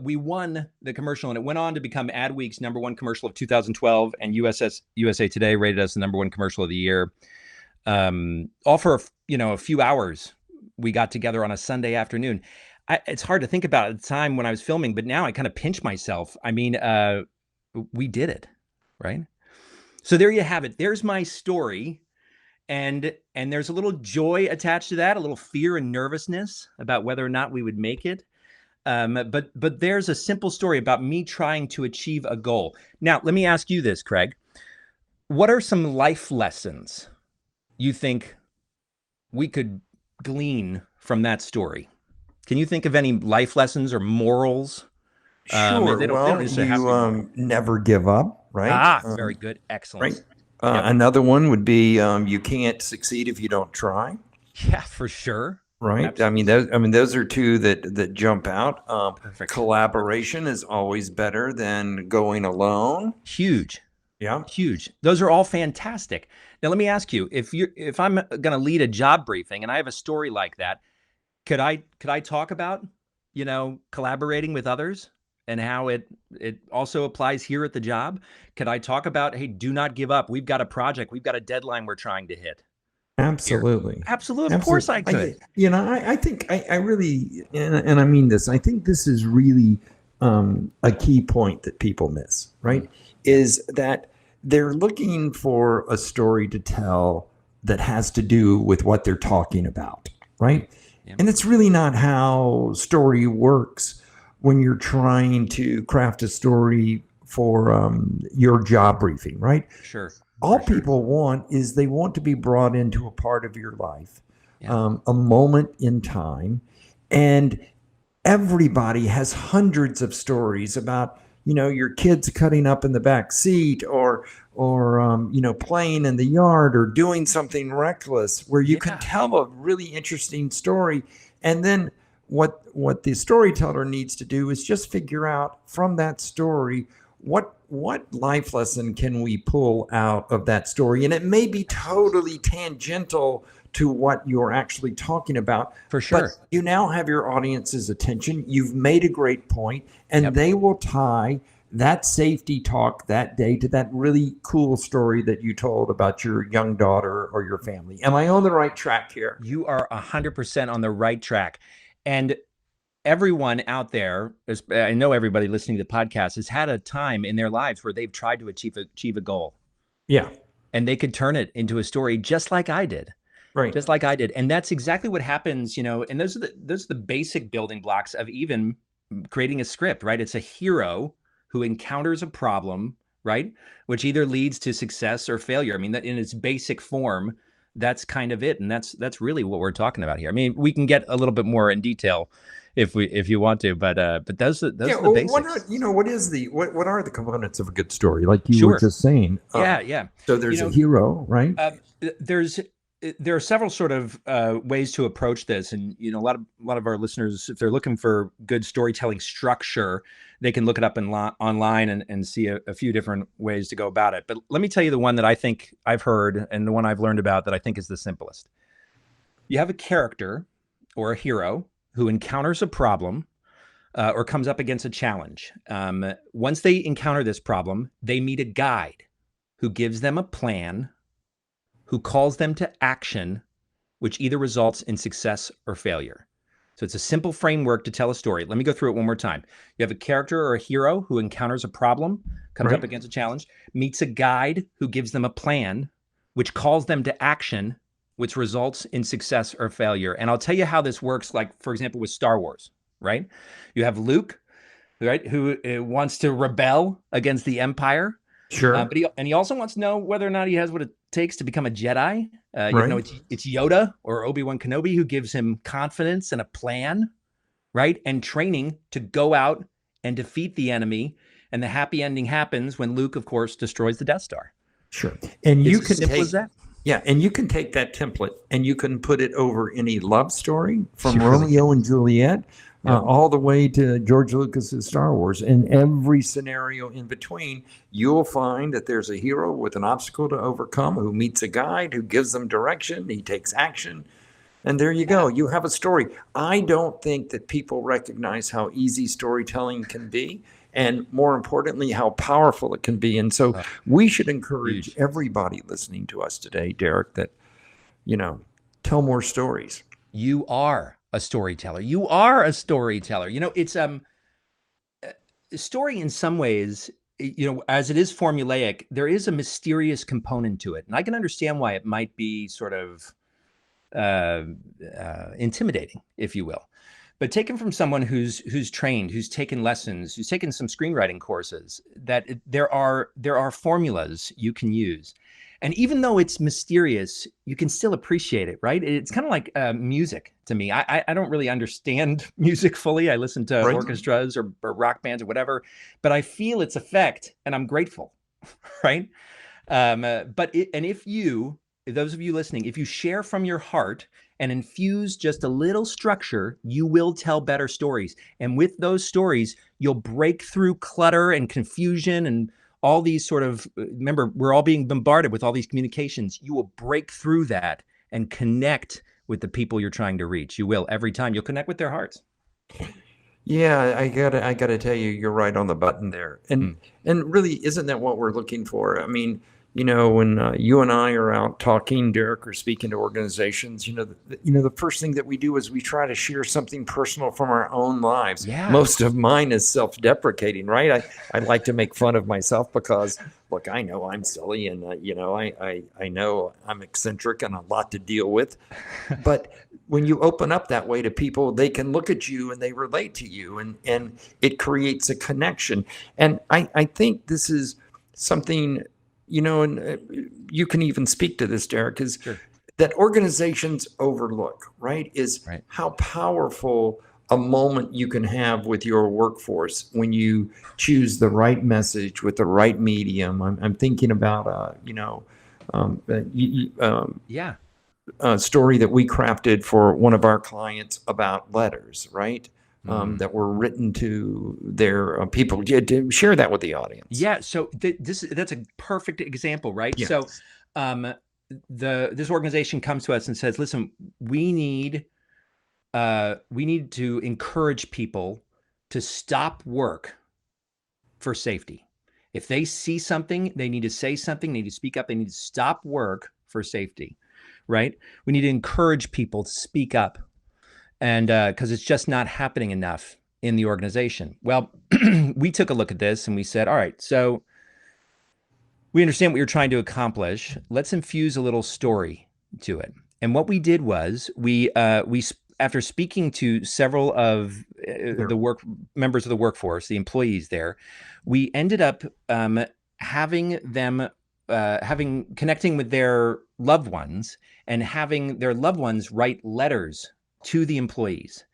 Speaker 6: we won the commercial, and it went on to become Adweek's #1 commercial of 2012, and USA Today rated us the #1 commercial of the year. All for a few hours. We got together on a Sunday afternoon. It's hard to think about at the time when I was filming, but now I kind of pinch myself. I mean, we did it, right? So there you have it. There's my story, and there's a little joy attached to that, a little fear and nervousness about whether or not we would make it. But there's a simple story about me trying to achieve a goal. Now, let me ask you this, Craig. What are some life lessons you think we could glean from that story? Can you think of any life lessons or morals?
Speaker 2: Sure.
Speaker 6: They don't necessarily have to be
Speaker 2: never give up, right?
Speaker 6: Very good. Excellent.
Speaker 2: Right.
Speaker 6: Yep.
Speaker 2: Another one would be you can't succeed if you don't try.
Speaker 6: Yeah, for sure.
Speaker 2: Right.
Speaker 6: Absolutely.
Speaker 2: Those are two that jump out.
Speaker 6: Perfect.
Speaker 2: Collaboration is always better than going alone.
Speaker 6: Huge.
Speaker 2: Yeah.
Speaker 6: Huge. Those are all fantastic. Now, let me ask you, if I'm going to lead a job briefing and I have a story like that, could I talk about, collaborating with others and how it also applies here at the job? Could I talk about, hey, do not give up. We've got a project. We've got a deadline we're trying to hit.
Speaker 2: Absolutely.
Speaker 6: Absolutely. Of course I could.
Speaker 2: I think I really, and I mean this, I think this is really a key point that people miss, right? Is that they're looking for a story to tell that has to do with what they're talking about, right? Yeah. And it's really not how story works when you're trying to craft a story for your job briefing, right?
Speaker 6: Sure.
Speaker 2: All people want is they want to be brought into a part of your life,
Speaker 6: Yeah.
Speaker 2: A moment in time. And everybody has hundreds of stories about, your kids cutting up in the back seat or playing in the yard or doing something reckless where you can tell a really interesting story. And then what the storyteller needs to do is just figure out from that story, what life lesson can we pull out of that story? And it may be totally tangential to what you're actually talking about.
Speaker 6: For sure.
Speaker 2: But you now have your audience's attention. You've made a great point, and they will tie that safety talk that day to that really cool story that you told about your young daughter or your family. Am I on the right track here?
Speaker 6: You are 100% on the right track. And everyone out there, I know everybody listening to the podcast has had a time in their lives where they've tried to achieve a goal.
Speaker 2: Yeah.
Speaker 6: And they could turn it into a story just like I did.
Speaker 2: Right.
Speaker 6: Just like I did. And that's exactly what happens, and those are the basic building blocks of even creating a script, right? It's a hero who encounters a problem, right? Which either leads to success or failure. I mean, that in its basic form, that's kind of it. And that's really what we're talking about here. I mean, we can get a little bit more in detail if you want to, but those are the basics.
Speaker 2: What are the components of a good story? Like you were just saying.
Speaker 6: Yeah.
Speaker 2: So there's a hero, right?
Speaker 6: There are several sort of ways to approach this, and a lot of our listeners, if they're looking for good storytelling structure, they can look it up online and see a few different ways to go about it. But let me tell you the one that I think I've heard and the one I've learned about that I think is the simplest. You have a character or a hero who encounters a problem or comes up against a challenge. Once they encounter this problem, they meet a guide who gives them a plan, who calls them to action, which either results in success or failure. So it's a simple framework to tell a story. Let me go through it one more time. You have a character or a hero who encounters a problem, comes up against a challenge, meets a guide who gives them a plan, which calls them to action, which results in success or failure. And I'll tell you how this works, like, for example, with Star Wars, right? You have Luke, right, who wants to rebel against the Empire.
Speaker 2: Sure.
Speaker 6: But he also wants to know whether or not he has what it takes to become a Jedi. It's Yoda or Obi-Wan Kenobi who gives him confidence and a plan, right? And training to go out and defeat the enemy. And the happy ending happens when Luke, of course, destroys the Death Star.
Speaker 2: Sure. And you can
Speaker 6: simple as that.
Speaker 2: Yeah, and you can take that template and you can put it over any love story from Romeo and Juliet all the way to George Lucas's Star Wars. And every scenario in between, you'll find that there's a hero with an obstacle to overcome who meets a guide who gives them direction. He takes action. And there you go. You have a story. I don't think that people recognize how easy storytelling can be. And more importantly, how powerful it can be. And so we should encourage everybody listening to us today, Derek, that, tell more stories.
Speaker 6: You are a storyteller. You are a storyteller. It's a story in some ways, as it is formulaic, there is a mysterious component to it. And I can understand why it might be sort of intimidating, if you will. But taken from someone who's trained, who's taken lessons, who's taken some screenwriting courses, that there are formulas you can use. And even though it's mysterious, you can still appreciate it, right? It's kind of like music to me. I don't really understand music fully. I listen to orchestras or rock bands or whatever, but I feel its effect and I'm grateful, right? If those of you listening, if you share from your heart and infuse just a little structure, you will tell better stories. And with those stories, you'll break through clutter and confusion and all these sort of, remember, we're all being bombarded with all these communications. You will break through that and connect with the people you're trying to reach. You will. Every time you'll connect with their hearts.
Speaker 2: Yeah, I gotta tell you, you're right on the button there. And really, isn't that what we're looking for? I mean, when you and I are out talking, Derek, or speaking to organizations, the first thing that we do is we try to share something personal from our own lives.
Speaker 6: Yeah.
Speaker 2: Most of mine is self-deprecating, right? I like to make fun of myself because, look, I know I'm silly and, I know I'm eccentric and a lot to deal with. But when you open up that way to people, they can look at you and they relate to you and it creates a connection. And I think this is something, and you can even speak to this, Derek, is that organizations overlook, right? How powerful a moment you can have with your workforce when you choose the right message with the right medium. I'm thinking about, a story that we crafted for one of our clients about letters, right? That were written to their people. To share that with the audience.
Speaker 6: Yeah. So that's a perfect example, right? Yeah. So this organization comes to us and says, listen, we need to encourage people to stop work for safety. If they see something, they need to say something, they need to speak up, they need to stop work for safety, right? We need to encourage people to speak up, and because it's just not happening enough in the organization. Well, we took a look at this and we said, all right, so we understand what you're trying to accomplish. Let's infuse a little story to it. And what we did was after speaking to several of the members of the workforce, the employees there, we ended up having them connecting with their loved ones and having their loved ones write letters to the employees,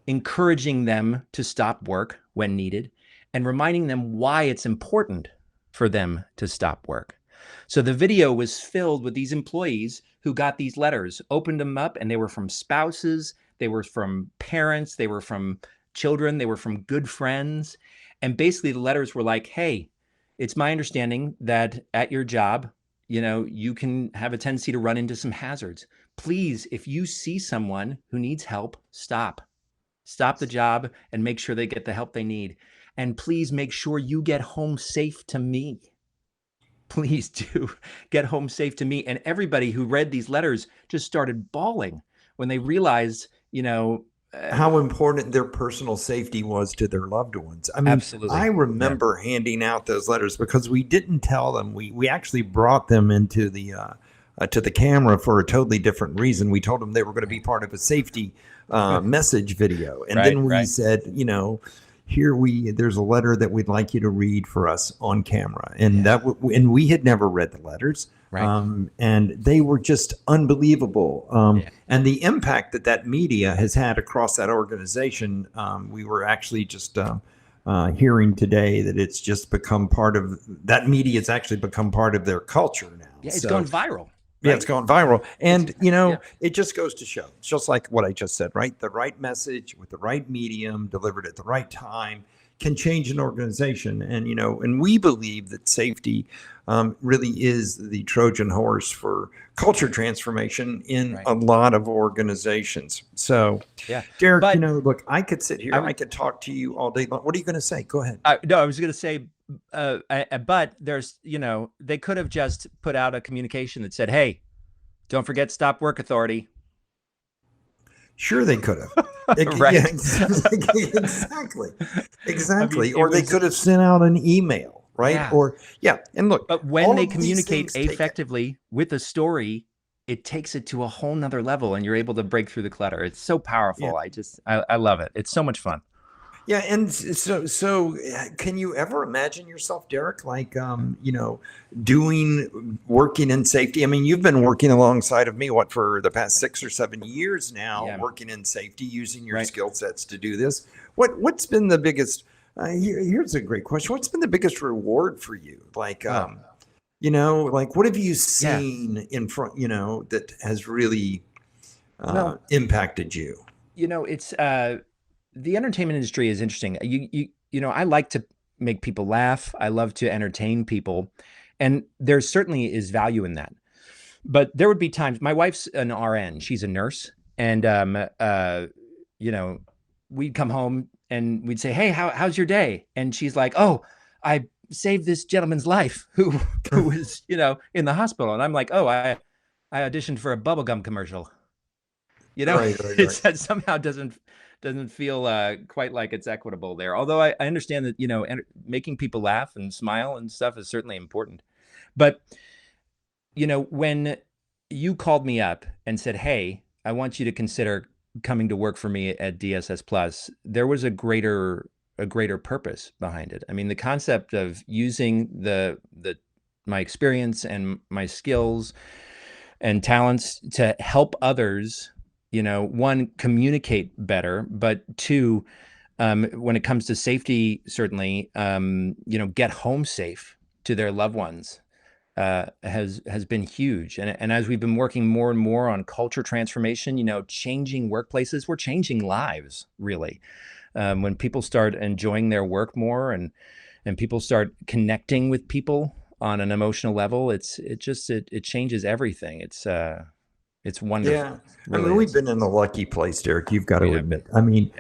Speaker 6: encouraging them to stop work when needed and reminding them why it's important for them to stop work. So the video was filled with these employees who got these letters, opened them up, and they were from spouses, they were from parents, they were from children, they were from good friends. And basically the letters were like, hey, it's my understanding that at your job, you can have a tendency to run into some hazards. Please, if you see someone who needs help, stop the job and make sure they get the help they need. And please make sure you get home safe to me. Please do get home safe to me. And everybody who read these letters just started bawling when they realized,
Speaker 2: how important their personal safety was to their loved ones. I mean,
Speaker 6: absolutely.
Speaker 2: I remember handing out those letters because we didn't tell them. We actually brought them into the to the camera for a totally different reason. We told them they were going to be part of a safety message video, and then we said, there's a letter that we'd like you to read for us on camera, and and we had never read the letters. Right. And they were just unbelievable. And the impact that media has had across that organization, we were actually just hearing today that it's just become part of that media. It's actually become part of their culture now.
Speaker 6: Yeah, it's gone viral.
Speaker 2: Yeah, it's gone viral. And, it just goes to show, it's just like what I just said, right? The right message with the right medium delivered at the right time can change an organization. And, and we believe that safety really is the Trojan horse for culture transformation in a lot of organizations. So, Derek, look, I could sit here, I could talk to you all day long. What are you going to say? Go ahead.
Speaker 6: No, I was going to say, but there's, they could have just put out a communication that said, hey, don't forget Stop Work Authority.
Speaker 2: Sure, they could have.
Speaker 6: Right.
Speaker 2: Yeah, exactly. I mean, or they could have sent out an email, right?
Speaker 6: Yeah.
Speaker 2: Or, and look.
Speaker 6: But when they communicate effectively with a story, it takes it to a whole nother level and you're able to break through the clutter. It's so powerful. Yeah. I love it. It's so much fun.
Speaker 2: Yeah, and so can you ever imagine yourself, Derek, like working in safety? I mean, you've been working alongside of me for the past 6 or 7 years now, working in safety, using your skill sets to do this. What's been the biggest? Here's a great question. What's been the biggest reward for you? Like, like what have you seen in front? That has really impacted you.
Speaker 6: It's. The entertainment industry is interesting. I like to make people laugh. I love to entertain people. And there certainly is value in that. But there would be times, my wife's an RN, she's a nurse. And, we'd come home and we'd say, hey, how's your day? And she's like, oh, I saved this gentleman's life who was, in the hospital. And I'm like, oh, I auditioned for a bubblegum commercial. It somehow doesn't feel quite like it's equitable there. Although I understand that, making people laugh and smile and stuff is certainly important. But, when you called me up and said, hey, I want you to consider coming to work for me at DSS Plus, there was a greater purpose behind it. I mean, the concept of using my experience and my skills and talents to help others, one, communicate better, but two, when it comes to safety, certainly, get home safe to their loved ones has been huge. And as we've been working more and more on culture transformation, changing workplaces, we're changing lives, really. When people start enjoying their work more and people start connecting with people on an emotional level, it changes everything. It's wonderful.
Speaker 2: Yeah. Really, I mean, we've been in a lucky place, Derek. You've got to admit. I mean,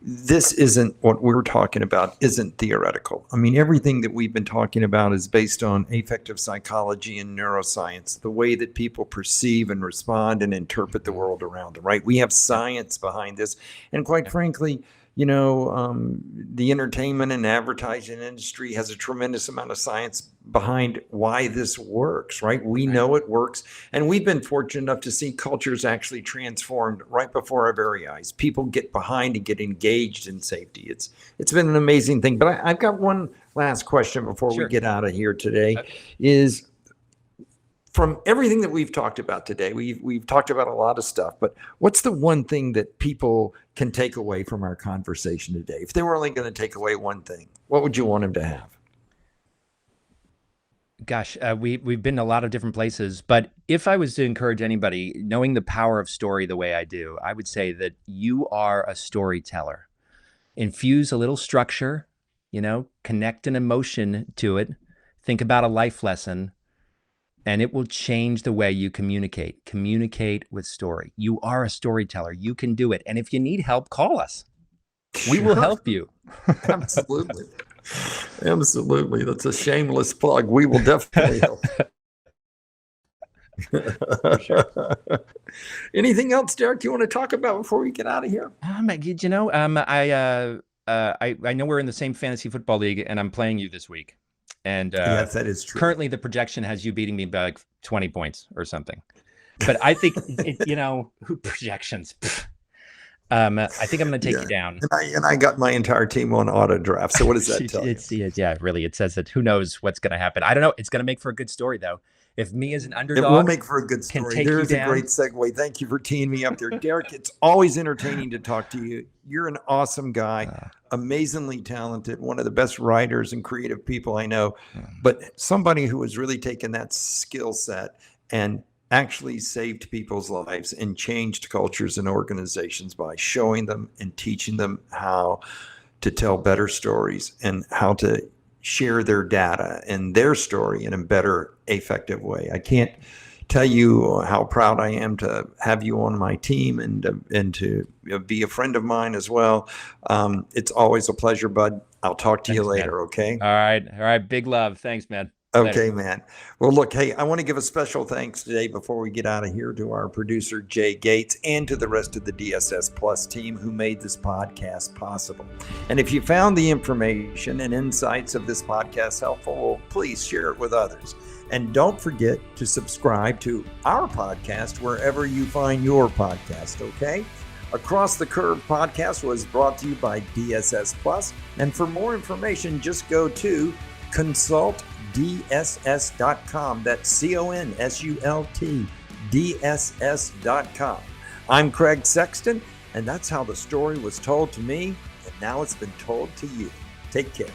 Speaker 2: this isn't what we're talking about, isn't theoretical. I mean, everything that we've been talking about is based on affective psychology and neuroscience, the way that people perceive and respond and interpret the world around them, right? We have science behind this. And quite frankly, the entertainment and advertising industry has a tremendous amount of science behind why this works, right? We know it works. And we've been fortunate enough to see cultures actually transformed right before our very eyes. People get behind and get engaged in safety. It's been an amazing thing. But I've got one last question before we get out of here today, is from everything that we've talked about today, we've talked about a lot of stuff, but what's the one thing that people can take away from our conversation today? If they were only going to take away one thing, what would you want them to have?
Speaker 6: Gosh, we've been a lot of different places, but if I was to encourage anybody, knowing the power of story the way I do, I would say that you are a storyteller. Infuse a little structure, connect an emotion to it, think about a life lesson, and it will change the way you communicate. Communicate with story. You are a storyteller. You can do it. And if you need help, call us. We will help you.
Speaker 2: Absolutely. Absolutely. That's a shameless plug. We will definitely help. Anything else, Derek, you want to talk about before we get out of here?
Speaker 6: I know we're in the same fantasy football league, and I'm playing you this week. And
Speaker 2: yes, that is true.
Speaker 6: Currently, the projection has you beating me by like 20 points or something. But I think, who projections? I think I'm going to take you down.
Speaker 2: And I got my entire team on auto draft. So what does that tell you?
Speaker 6: Yeah, really. It says that who knows what's going to happen. I don't know. It's going to make for a good story, though. If me as an underdog,
Speaker 2: it will make for a good story. There's a great segue. Thank you for teeing me up there, Derek. It's always entertaining to talk to you. You're an awesome guy, amazingly talented, one of the best writers and creative people I know, but somebody who has really taken that skill set and actually saved people's lives and changed cultures and organizations by showing them and teaching them how to tell better stories and how to share their data and their story in a better, effective way. I can't tell you how proud I am to have you on my team and to be a friend of mine as well. It's always a pleasure, bud. I'll talk to you later, man. Okay?
Speaker 6: All right. Big love. Thanks, man.
Speaker 2: Okay, man. Well, look, hey, I want to give a special thanks today before we get out of here to our producer, Jay Gates, and to the rest of the DSS Plus team who made this podcast possible. And if you found the information and insights of this podcast helpful, please share it with others. And don't forget to subscribe to our podcast wherever you find your podcast, okay? Across the Curve podcast was brought to you by DSS Plus. And for more information, just go to consultdss.com. That's CONSULT DSS.com. I'm Craig Sexton, and that's how the story was told to me, and now it's been told to you. Take care.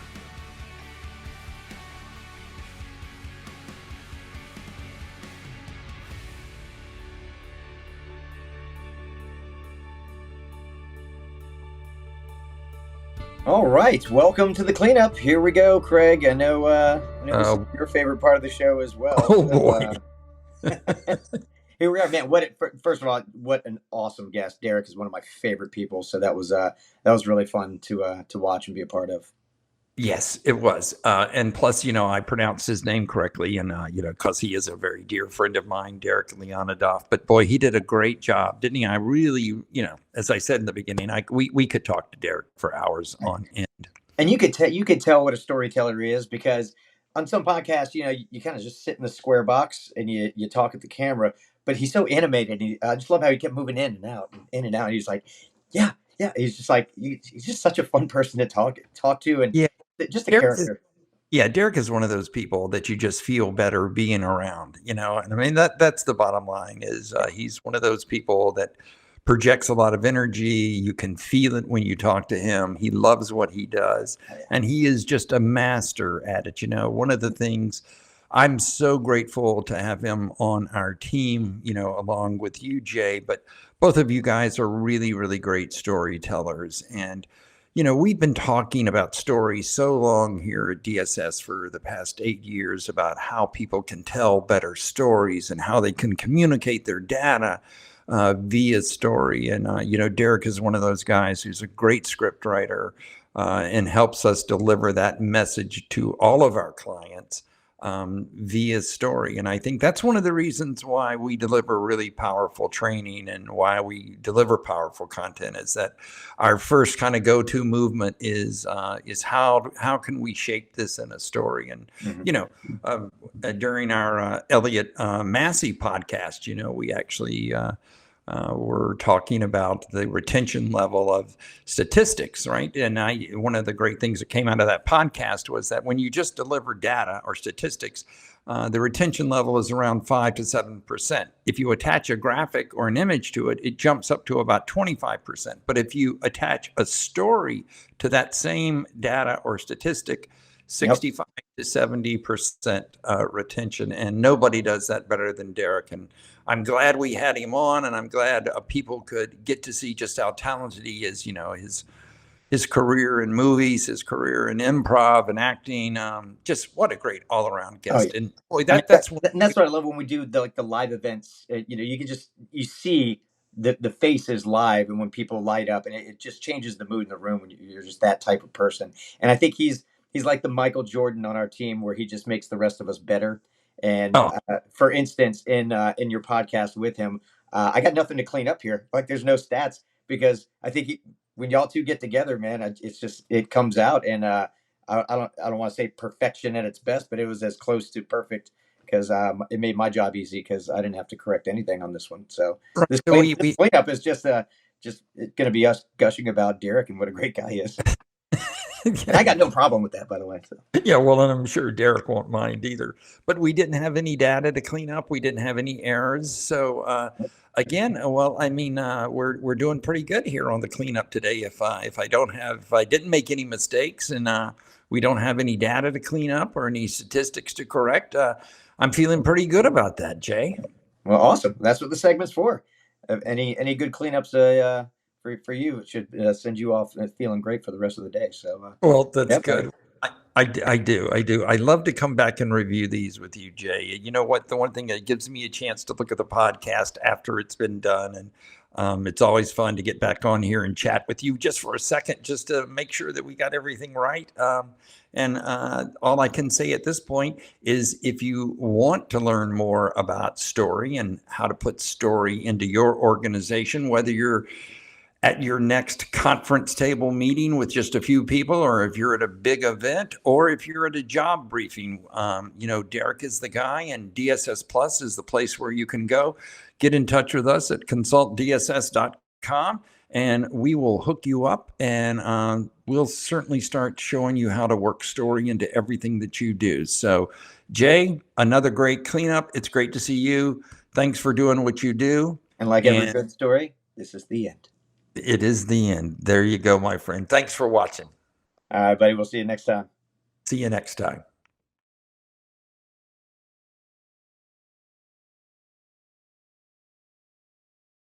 Speaker 4: All right, welcome to the cleanup. Here we go, Craig. I know this is your favorite part of the show as well.
Speaker 2: Oh, boy.
Speaker 4: Here we are, man. First of all, what an awesome guest. Derek is one of my favorite people, so that was really fun to watch and be a part of.
Speaker 2: Yes, it was. And plus, I pronounced his name correctly and, because he is a very dear friend of mine, Derek Leonidov. But boy, he did a great job, didn't he? I really, as I said in the beginning, we could talk to Derek for hours on end.
Speaker 4: And you could tell what a storyteller he is, because on some podcasts, you kind of just sit in the square box and you talk at the camera, but he's so animated. I just love how he kept moving in and out. He's like, yeah. He's just like, he's just such a fun person to talk to. And just a character.
Speaker 2: Derek is one of those people that you just feel better being around, and I mean, that's the bottom line is he's one of those people that projects a lot of energy. You can feel it when you talk to him. He loves what he does, and he is just a master at it. One of the things I'm so grateful to have him on our team, along with you, Jay, but both of you guys are really, really great storytellers. And we've been talking about stories so long here at DSS for the past 8 years about how people can tell better stories and how they can communicate their data via story. And, Derek is one of those guys who's a great script writer and helps us deliver that message to all of our clients via story. And I think that's one of the reasons why we deliver really powerful training and why we deliver powerful content, is that our first kind of go-to movement is how can we shape this in a story. And during our Elliot Massey podcast, we actually we're talking about the retention level of statistics, right? And one of the great things that came out of that podcast was that when you just deliver data or statistics, the retention level is around 5 to 7%. If you attach a graphic or an image to it, it jumps up to about 25%. But if you attach a story to that same data or statistic, 65 to 70% retention, and nobody does that better than Derek. And I'm glad we had him on, and I'm glad people could get to see just how talented he is. His career in movies, his career in improv and acting. Just what a great all-around guest.
Speaker 4: Oh, yeah.
Speaker 2: And boy,
Speaker 4: And
Speaker 2: that's
Speaker 4: that's what I love when we do the live events. You can you see the faces live, and when people light up, and it just changes the mood in the room when you're just that type of person. And I think he's like the Michael Jordan on our team, where he just makes the rest of us better. And for instance, in your podcast with him, I got nothing to clean up here. Like, there's no stats, because I think when y'all two get together, man, it comes out. And I don't want to say perfection at its best, but it was as close to perfect, because it made my job easy, because I didn't have to correct anything on this one. So this cleanup is just going to be us gushing about Derek and what a great guy he is. And I got no problem with that, by the way. So.
Speaker 2: Yeah, well, and I'm sure Derek won't mind either. But we didn't have any data to clean up. We didn't have any errors. So again, well, I mean, we're doing pretty good here on the cleanup today. If I didn't make any mistakes, and we don't have any data to clean up or any statistics to correct, I'm feeling pretty good about that, Jay.
Speaker 4: Well, awesome. That's what the segment's for. Any good cleanups for you, it should send you off feeling great for the rest of the day. So,
Speaker 2: well, that's good. I do. I love to come back and review these with you, Jay. You know what? The one thing that gives me a chance to look at the podcast after it's been done, and it's always fun to get back on here and chat with you just for a second, just to make sure that we got everything right. And all I can say at this point is, if you want to learn more about story and how to put story into your organization, whether you're at your next conference table meeting with just a few people, or if you're at a big event, or if you're at a job briefing, Derek is the guy, and DSS Plus is the place where you can go. Get in touch with us at consultdss.com, and we will hook you up, and we'll certainly start showing you how to work story into everything that you do. So, Jay, another great cleanup. It's great to see you. Thanks for doing what you do.
Speaker 4: And like every good story, this is the end.
Speaker 2: It is the end. There you go, my friend. Thanks for watching.
Speaker 4: All right, buddy. We'll see you next time.
Speaker 2: See you next time.